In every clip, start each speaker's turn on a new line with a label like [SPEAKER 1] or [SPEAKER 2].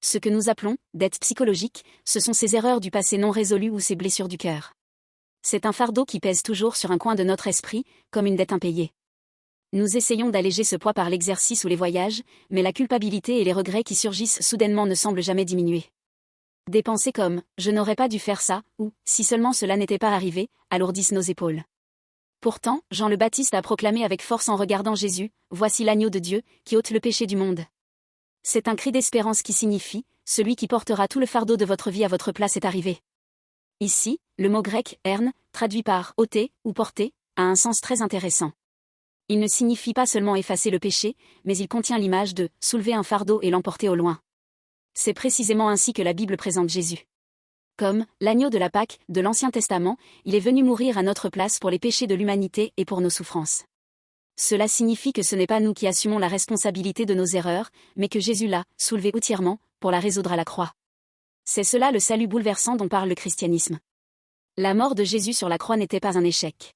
[SPEAKER 1] ce que nous appelons dettes psychologiques, ce sont ces erreurs du passé non résolues ou ces blessures du cœur. C'est un fardeau qui pèse toujours sur un coin de notre esprit, comme une dette impayée. Nous essayons d'alléger ce poids par l'exercice ou les voyages, mais la culpabilité et les regrets qui surgissent soudainement ne semblent jamais diminuer. Des pensées comme « je n'aurais pas dû faire ça » ou « si seulement cela n'était pas arrivé » alourdissent nos épaules. Pourtant, Jean le Baptiste a proclamé avec force en regardant Jésus « Voici l'agneau de Dieu, qui ôte le péché du monde ». C'est un cri d'espérance qui signifie « Celui qui portera tout le fardeau de votre vie à votre place est arrivé ». Ici, le mot grec « ern », traduit par « ôter » ou « porter », a un sens très intéressant. Il ne signifie pas seulement effacer le péché, mais il contient l'image de « soulever un fardeau et l'emporter au loin ». C'est précisément ainsi que la Bible présente Jésus. Comme l'agneau de la Pâque de l'Ancien Testament, il est venu mourir à notre place pour les péchés de l'humanité et pour nos souffrances. Cela signifie que ce n'est pas nous qui assumons la responsabilité de nos erreurs, mais que Jésus l'a soulevé entièrement pour la résoudre à la croix. C'est cela le salut bouleversant dont parle le christianisme. La mort de Jésus sur la croix n'était pas un échec.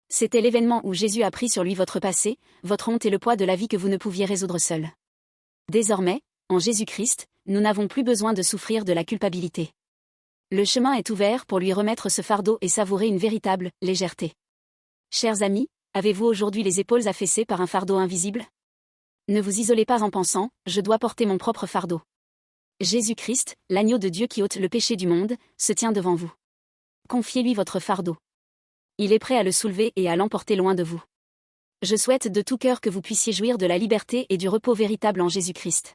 [SPEAKER 1] C'était l'événement où Jésus a pris sur lui votre passé, votre honte et le poids de la vie que vous ne pouviez résoudre seul. Désormais, en Jésus-Christ, nous n'avons plus besoin de souffrir de la culpabilité. Le chemin est ouvert pour lui remettre ce fardeau et savourer une véritable légèreté. Chers amis, avez-vous aujourd'hui les épaules affaissées par un fardeau invisible? Ne vous isolez pas en pensant « je dois porter mon propre fardeau ». Jésus-Christ, l'agneau de Dieu qui ôte le péché du monde, se tient devant vous. Confiez-lui votre fardeau. Il est prêt à le soulever et à l'emporter loin de vous. Je souhaite de tout cœur que vous puissiez jouir de la liberté et du repos véritable en Jésus-Christ.